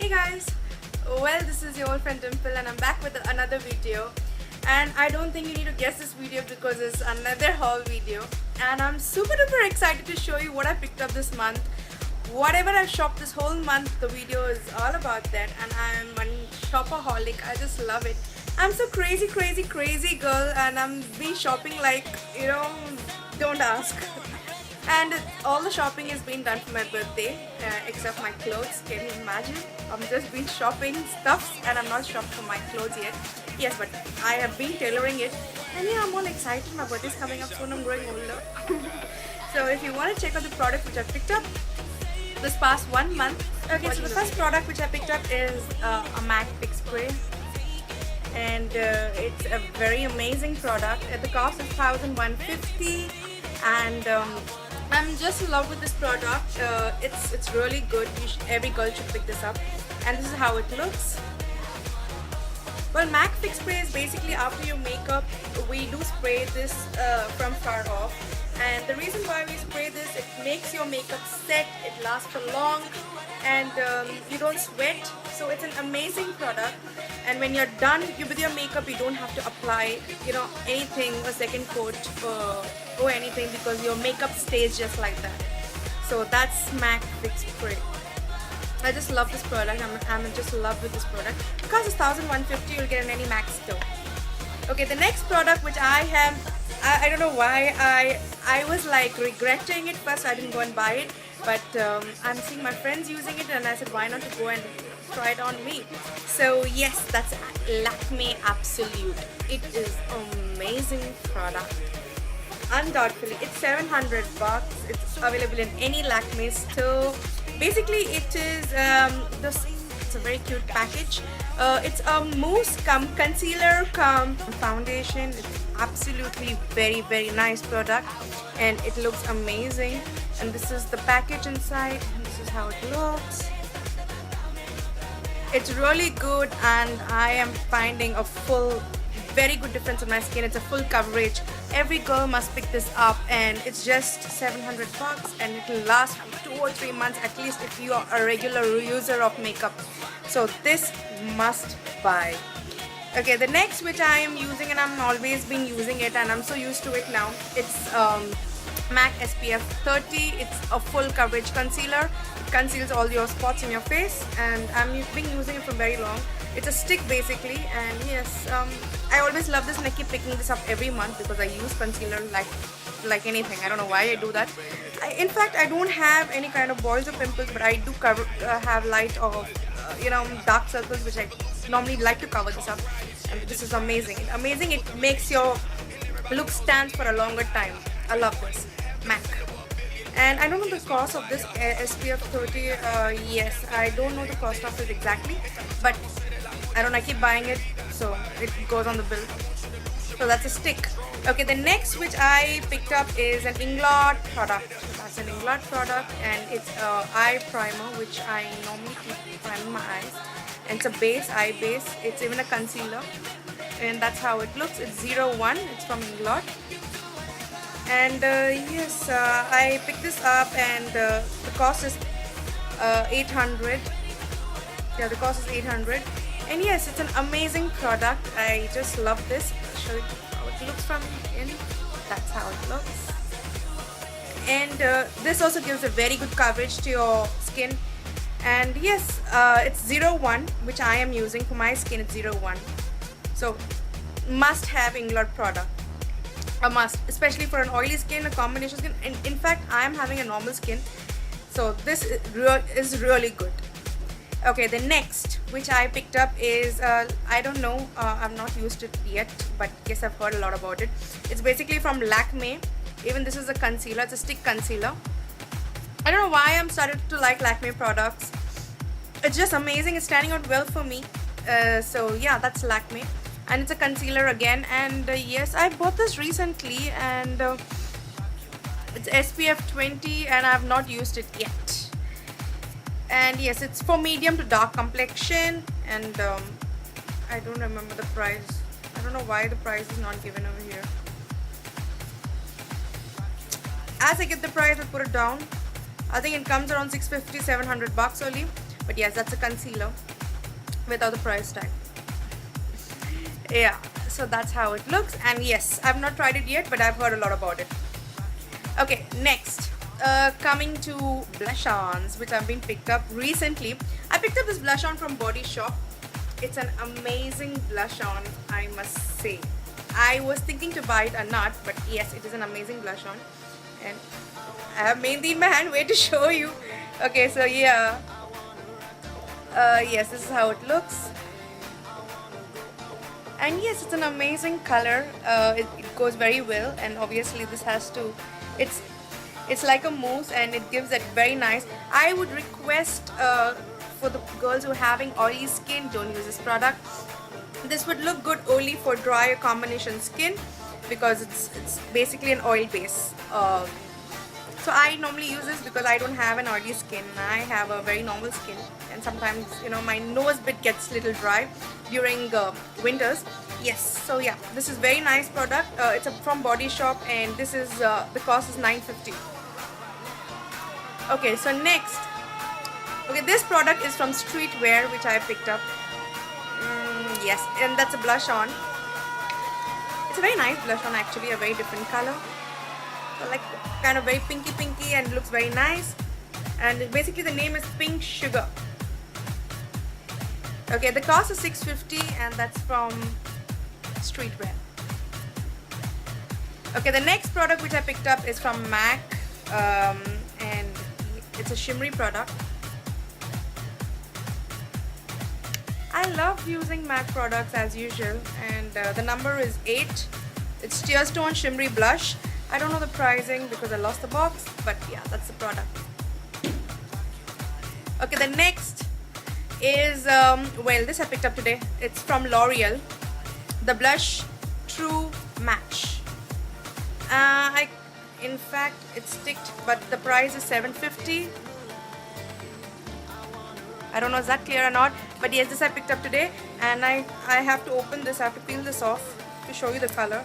Hey guys, well this is your old friend Dimple and I'm back with another video, and I don't think you need to guess this video because it's another haul video, and I'm super duper excited to show you what I picked up this month. Whatever I've shopped this whole month, the video is all about that, and I'm a shopaholic. I just love it. I'm so crazy girl, and I'm been shopping like, don't ask. And all the shopping has been done for my birthday, except my clothes. Can you imagine? I've just been shopping stuffs and I'm not shopped for my clothes yet. Yes, but I have been tailoring it. And yeah, I'm all excited. My birthday's coming up soon. I'm growing older. So if you want to check out the product which I picked up this past 1 month. Okay, so the first product which I picked up is a MAC Fix Spray. And it's a very amazing product. The cost is $1,150, and I'm just in love with this product. It's really good. Every girl should pick this up. And this is how it looks. Well, MAC Fix Spray is basically after your makeup, we do spray this from far off. And the reason why we spray this, it makes your makeup set, it lasts for long, and you don't sweat. So it's an amazing product. And when you're done with your makeup, you don't have to apply, anything, a second coat or anything, because your makeup stays just like that. So that's MAC Fix Spray. I just love this product. I'm just in love with this product. Because it's $1,150, you'll get in any MAC store. Okay, the next product which I have, I don't know why I was like regretting it first. I didn't go and buy it, but I'm seeing my friends using it, and I said why not to go and try it on me. So yes, that's Lakme Absolute. It is amazing product. Undoubtedly, it's 700 bucks. It's available in any Lakme store. Basically, it is it's a very cute package. It's a mousse cum concealer cum foundation. It's absolutely very nice product, and it looks amazing. And this is the package inside, and this is how it looks. It's really good, and I am finding a very good difference in my skin. It's a full coverage. Every girl must pick this up, and it's just 700 bucks, and it will last 2 or 3 months at least if you are a regular user of makeup. So this must buy. Okay, the next which I am using, and I'm always been using it, and I'm so used to it now, it's MAC SPF 30. It's a full coverage concealer. It conceals all your spots in your face, and I've been using it for very long. It's a stick basically, and yes, I always love this, and I keep picking this up every month because I use concealer like anything. I don't know why I do that. In fact, I don't have any kind of boils or pimples, but I do have light of dark circles, which I normally like to cover this up. And this is amazing. It makes your look stand for a longer time. I love this MAC. And I don't know the cost of this SPF 30. Yes, I don't know the cost of it exactly, but I keep buying it, so it goes on the bill. So that's a stick. Okay, the next which I picked up is an Inglot product. That's an Inglot product, and it's a eye primer which I normally keep priming my eyes. And it's a eye base. It's even a concealer, and that's how it looks. It's 01. It's from Inglot. And yes, I picked this up, and the cost is 800. Yeah, the cost is 800. And yes, it's an amazing product. I just love this. I'll show you how it looks from in. That's how it looks. And this also gives a very good coverage to your skin. And yes, it's 01, which I am using for my skin. It's 01. So must have Inglot product. A must, especially for an oily skin, a combination skin. And in fact, I am having a normal skin, so this is really good. Okay, the next which I picked up is I don't know, I've not used it yet, but yes, I've heard a lot about it. It's basically from Lakme. Even this is a concealer. It's a stick concealer. I don't know why I'm started to like Lakme products. It's just amazing. It's standing out well for me. So yeah, that's Lakme. And it's a concealer again, and yes, I bought this recently, and it's SPF 20, and I have not used it yet. And yes, it's for medium to dark complexion, and I don't remember the price. I don't know why the price is not given over here. As I get the price, I'll put it down. I think it comes around 650, 700 bucks only. But yes, that's a concealer without the price tag. Yeah, so that's how it looks. And yes, I've not tried it yet, but I've heard a lot about it. Okay, next, coming to blush-ons, which I've been picked up recently. I picked up this blush-on from Body Shop. It's an amazing blush-on, I must say. I was thinking to buy it or not, but yes, it is an amazing blush-on. And I have Mehndi in my hand, wait to show you. Okay, so yeah. Yes, this is how it looks. And yes, it's an amazing color. It goes very well, and obviously this has to, it's like a mousse, and it gives it very nice. I would request for the girls who are having oily skin, don't use this product. This would look good only for drier combination skin, because it's basically an oil base. So I normally use this because I don't have an oily skin. I have a very normal skin, and sometimes, you know, my nose bit gets a little dry during winters. Yes, so yeah, this is very nice product. It's from Body Shop, and this is the cost is $9.50. Okay, so next, okay, this product is from Streetwear, which I picked up. Yes, and that's a blush on. It's a very nice blush on, actually, a very different color. So like kind of very pinky and looks very nice. And basically the name is Pink Sugar. Okay, the cost is $6.50, and that's from Streetwear. Okay, the next product which I picked up is from MAC, and it's a shimmery product. I love using MAC products as usual, and the number is 8. It's Tearstone Shimmery Blush. I don't know the pricing because I lost the box, but yeah, that's the product. Okay, the next is, well, this I picked up today. It's from L'Oreal, the Blush True Match. In fact, it's ticked, but the price is $7.50. I don't know is that clear or not, but yes, this I picked up today, and I have to open this. I have to peel this off to show you the color.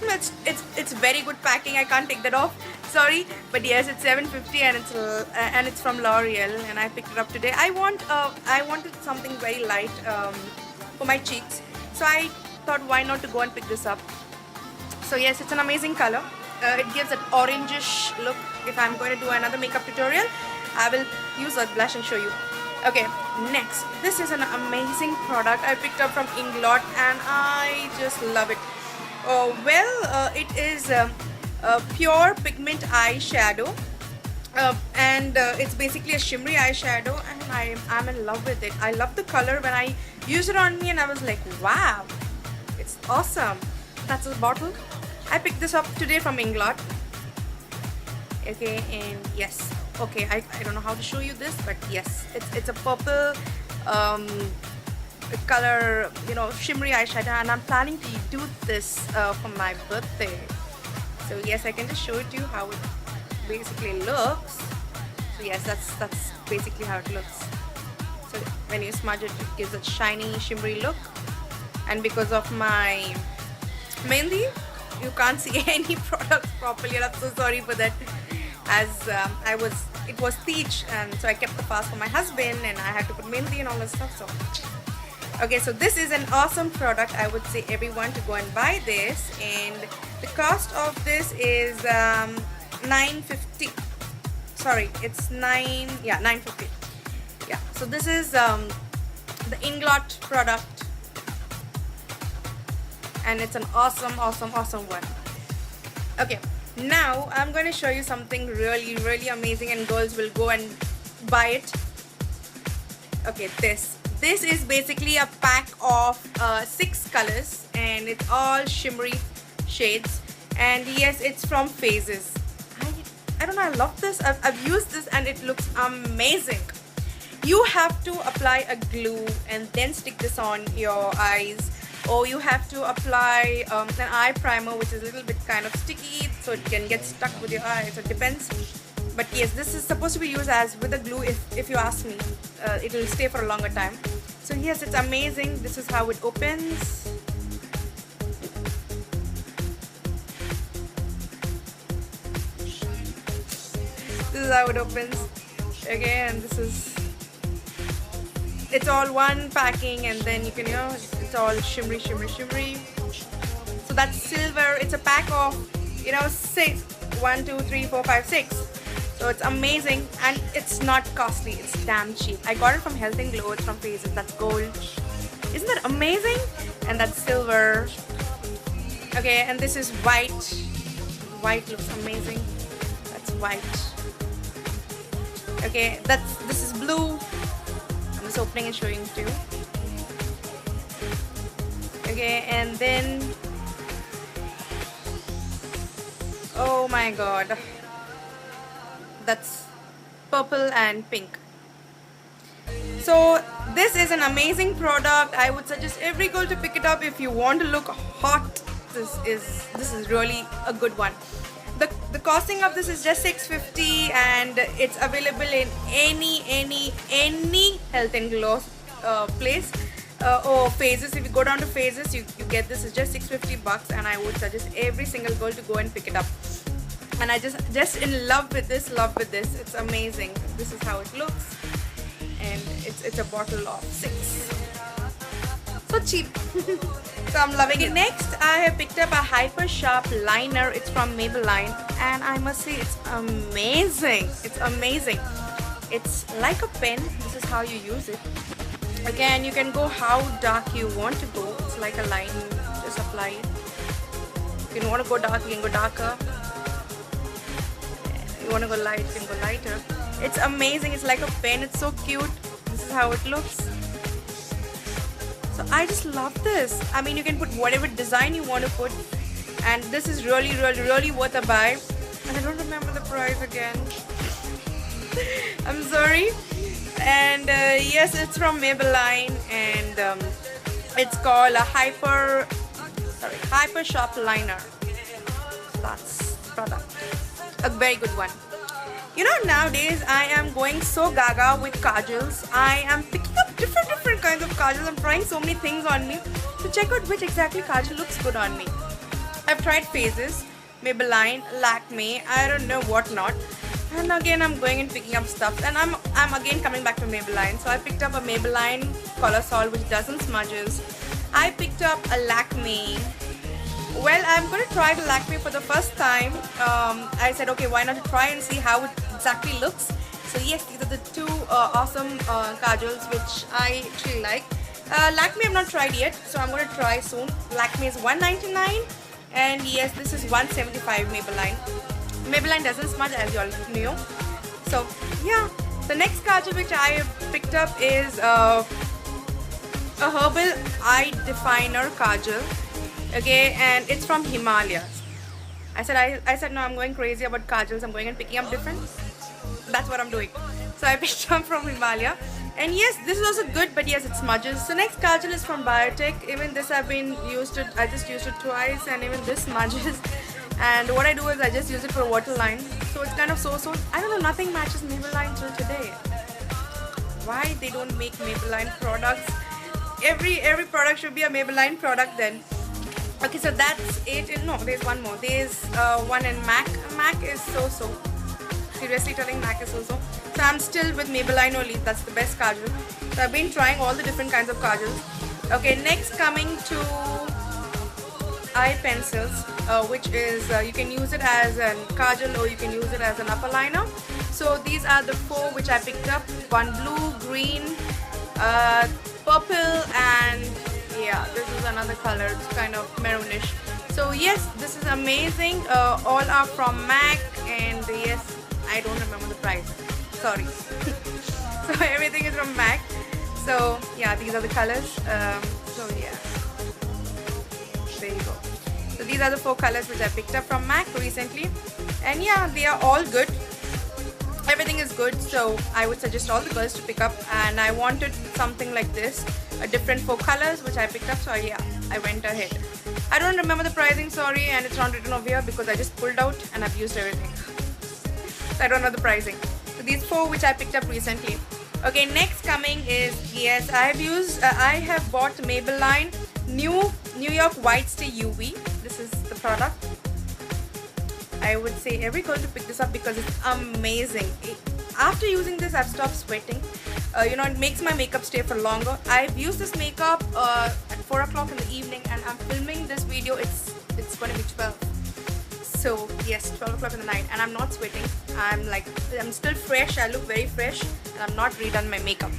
It's very good packing. I can't take that off. Sorry, but yes, it's $7.50, and it's from L'Oreal, and I picked it up today. I wanted something very light for my cheeks, so I thought why not to go and pick this up. So yes, it's an amazing color. It gives an orangish look. If I'm going to do another makeup tutorial, I will use a blush and show you. Okay, next, this is an amazing product I picked up from Inglot, and I just love it. It is a pure pigment eyeshadow, and it's basically a shimmery eyeshadow, and I'm in love with it. I love the color. When I used it on me, and I was like, wow, it's awesome. That's the bottle. I picked this up today from Inglot. Okay, and yes, okay, I don't know how to show you this, but yes, it's a purple color, you know, shimmery eyeshadow, and I'm planning to do this for my birthday. So yes, I can just show it to you how it basically looks. So yes, that's basically how it looks. So when you smudge it, it gives a shiny, shimmery look. And because of my Mehndi, you can't see any products properly, and I'm so sorry for that. As it was Teach, and so I kept the fast for my husband, and I had to put Mehndi and all that stuff. So okay, so this is an awesome product. I would say everyone to go and buy this, and the cost of this is $9.50. Sorry, it's $9.50. Yeah, so this is the Inglot product, and it's an awesome one. Okay, now I'm going to show you something really amazing, and girls will go and buy it. Okay, this is basically a pack of 6 colors, and it's all shimmery shades, and yes, it's from Phases. I don't know, I love this. I've used this, and it looks amazing. You have to apply a glue and then stick this on your eyes, or you have to apply an eye primer, which is a little bit kind of sticky, so it can get stuck with your eyes. So it depends. But yes, this is supposed to be used as with a glue. If you ask me, it will stay for a longer time. So yes, it's amazing. This is how it opens. This is how it opens. Okay, and this is, it's all one packing, and then you can, you know, it's all shimmery, shimmery, shimmery. So that's silver. It's a pack of, you know, 6. 1, 2, 3, 4, 5, 6. So it's amazing, and it's not costly. It's damn cheap. I got it from Health and Glow. It's from Phases. That's gold. Isn't that amazing? And that's silver. Okay, and this is white. White looks amazing. That's white. Okay, this is blue. I'm just opening and showing you. Okay, and then, oh my god, that's purple and pink. So this is an amazing product. I would suggest every girl to pick it up if you want to look hot. This is really a good one. The costing of this is just $6.50, and it's available in any Health and Glow place or Phases. If you go down to Phases, you get this. It's just $6.50, and I would suggest every single girl to go and pick it up. And I just in love with this. It's amazing. This is how it looks, and it's a bottle of 6. So cheap. So I'm loving it. Next, I have picked up a Hyper Sharp liner. It's from Maybelline, and I must say it's amazing. It's amazing. It's like a pen. This is how you use it. Again, you can go how dark you want to go. It's like a line. Just apply it. If you want to go dark, you can go darker. If you want to go light, you can go lighter. It's amazing. It's like a pen. It's so cute. This is how it looks. So I just love this. I mean, you can put whatever design you want to put, and this is really worth a buy. And I don't remember the price again. I'm sorry. And yes, it's from Maybelline, and it's called a Hyper Sharp liner. That's the product. A very good one. You know, nowadays I am going so gaga with kajals. I am picking up different kinds of kajals. I'm trying so many things on me to check out which exactly kajal looks good on me. I've tried Phases, Maybelline, Lakme, I don't know what not. And again, I'm going and picking up stuff, and I'm again coming back to Maybelline. So I picked up a Maybelline Colossol, which doesn't smudges. I picked up a Lakme. Well, I'm going to try the Lakme for the first time. I said, okay, why not try and see how it exactly looks. So yes, these are the two awesome kajals which I actually like. Lakme I've not tried yet, so I'm going to try soon. Lakme is $1.99, and yes, this is $1.75 Maybelline. Maybelline doesn't smudge, as you all know. So yeah, the next kajal which I have picked up is a Herbal Eye Definer kajal. Okay, and it's from Himalayas. I said no, I'm going crazy about kajals. I'm going and picking up different. That's what I'm doing. So I picked up from Himalaya, and yes, this is also good, but yes, it smudges. So next kajal is from Biotech. Even this I just used it twice, and even this smudges. And what I do is I just use it for a waterline. So it's kind of so. I don't know, nothing matches Maybelline till today. Why they don't make Maybelline products? Every product should be a Maybelline product then. Okay, so that's it. No, there's one more. There's one in MAC. MAC is so. Seriously telling, MAC is so. So I'm still with Maybelline only. That's the best kajal. So I've been trying all the different kinds of kajals. Okay, next coming to eye pencils, which is you can use it as a kajal or you can use it as an upper liner. So these are the 4 which I picked up. One blue, green, purple, and yeah, this is another color. It's kind of maroonish. So yes, this is amazing. All are from MAC, and yes, I don't remember the price. Sorry. So everything is from MAC. So yeah, these are the colors. So yeah, there you go. So these are the 4 colors which I picked up from MAC recently, and yeah, they are all good. Everything is good, so I would suggest all the girls to pick up. And I wanted something like this, a different 4 colors which I picked up, so yeah, I went ahead. I don't remember the pricing, sorry, and it's not written over here because I just pulled out and I've used everything. So I don't know the pricing. So these 4 which I picked up recently. Okay, next coming is, yes, I have bought Maybelline New York White Stay UV. This is the product. I would say every girl to pick this up because it's amazing. After using this, I've stopped sweating. You know, it makes my makeup stay for longer. I've used this makeup at 4 o'clock in the evening, and I'm filming this video. It's going to be 12. So yes, 12 o'clock in the night, and I'm not sweating. I'm still fresh. I look very fresh, and I'm not redone my makeup.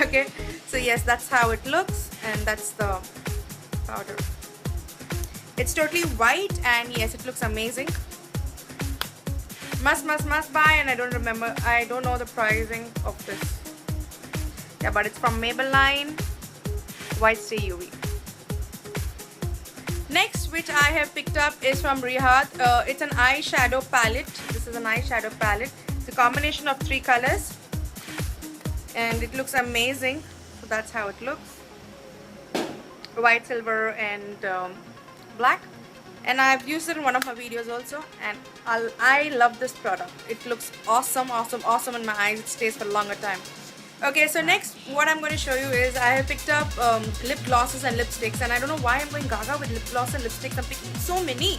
Okay, so yes, that's how it looks, and that's the powder. It's totally white, and yes, it looks amazing. Must buy, and I don't know the pricing of this. Yeah, but it's from Maybelline White Stay UV. Next, which I have picked up is from Rehat. It's an eyeshadow palette. This is an eyeshadow palette. It's a combination of 3 colors, and it looks amazing. So that's how it looks: white, silver, and black. And I've used it in one of my videos also, and I love this product. It looks awesome in my eyes. It stays for a longer time. Okay, so next what I'm going to show you is I have picked up lip glosses and lipsticks, and I don't know why I'm going gaga with lip gloss and lipsticks. I'm picking so many.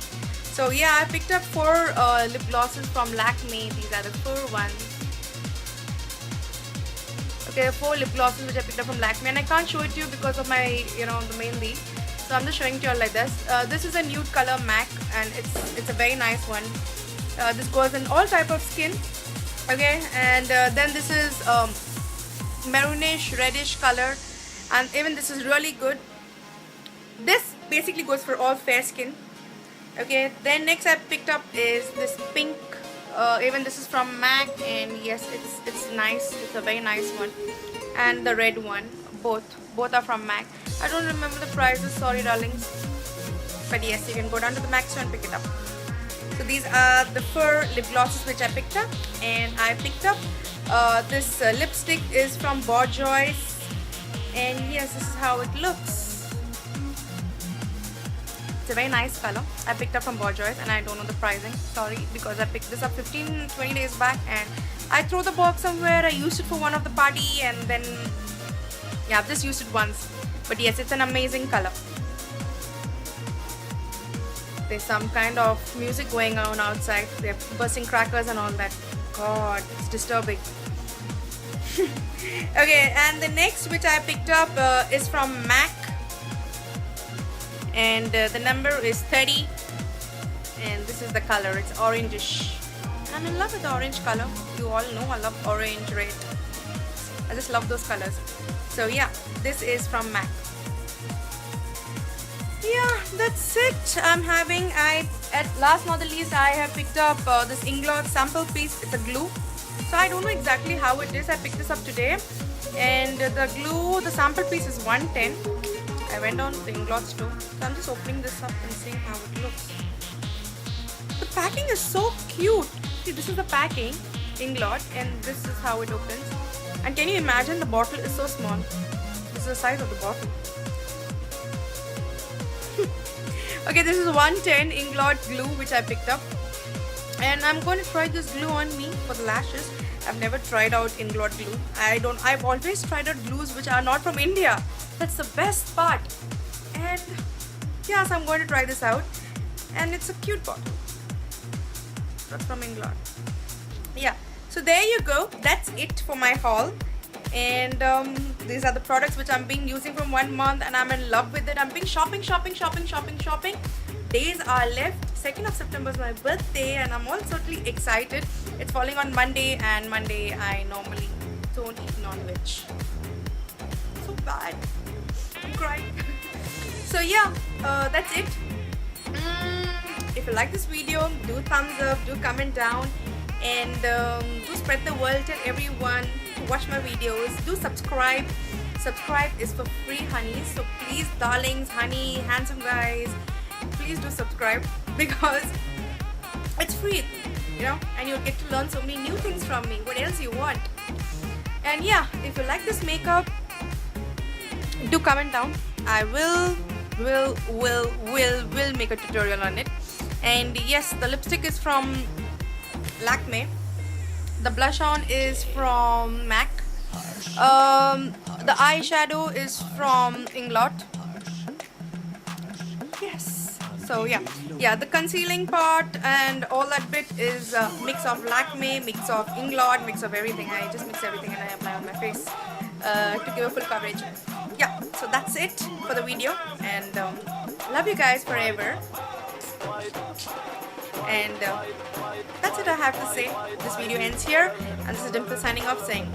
So yeah, I picked up 4 lip glosses from Lakme. These are the 4 ones. Okay, 4 lip glosses which I picked up from Lakme, and I can't show it to you because of my, you know, the main lead. So I'm just showing to you all like this. This is a nude color MAC, and it's a very nice one. This goes in all type of skin. Okay, and then this is maroonish reddish color, and even this is really good. This basically goes for all fair skin. Okay, then next I picked up is this pink. Even this is from MAC, and yes, it's nice. It's a very nice one. And the red one, both are from MAC. I don't remember the prices, sorry darlings, but yes, you can go down to the MAC store and pick it up. So these are the 4 lip glosses which I picked up, and I picked up this lipstick is from Bourjois, and yes, this is how it looks. It's a very nice color. I picked up from Bourjois, and I don't know the pricing, sorry, because I picked this up 15-20 days back, and I threw the box somewhere. I used it for one of the party, and then yeah, I've just used it once. But yes, it's an amazing color. There's some kind of music going on outside. They're bursting crackers and all that. God, it's disturbing. Okay, and the next which I picked up is from MAC, and the number is 30, and this is the color. It's orangish. I'm in love with the orange color. You all know I love orange, red. I just love those colors. So yeah, this is from MAC. Yeah, that's it. At last not the least, I have picked up this Inglot sample piece. It's a glue. So I don't know exactly how it is. I picked this up today, and the glue, the sample piece is 110. I went on the Inglot store. So I'm just opening this up and seeing how it looks. The packing is so cute. See, this is the packing, Inglot, and this is how it opens. And can you imagine, the bottle is so small. This is the size of the bottle. Okay, this is 110 Inglot glue which I picked up, and I'm going to try this glue on me for the lashes. I've never tried out Inglot glue. I've always tried out glues which are not from India. That's the best part. And yes, I'm going to try this out, and it's a cute bottle. That's from Inglot. Yeah, so there you go. That's it for my haul. And these are the products which I'm being using from 1 month, and I'm in love with it. I'm being shopping. Days are left. 2nd of September is my birthday, and I'm all totally excited. It's falling on Monday, and Monday I normally don't eat non-veg. So bad. I'm crying. So yeah, that's it. If you like this video, do thumbs up, do comment down, and do spread the word. Tell everyone to watch my videos. Do subscribe. Subscribe is for free, honeys. So please, darlings, honey, handsome guys, please do subscribe, because it's free, you know, and you'll get to learn so many new things from me. What else you want? And yeah, if you like this makeup, do comment down. I will make a tutorial on it. And yes, the lipstick is from Lakme. The blush on is from MAC. The eyeshadow is from Inglot. Yes. So So yeah, the concealing part and all that bit is a mix of Lakme, mix of Inglot, mix of everything. I just mix everything and I apply on my face to give a full coverage. Yeah, so that's it for the video, and love you guys forever. And that's it I have to say. This video ends here, and this is Dimple signing off saying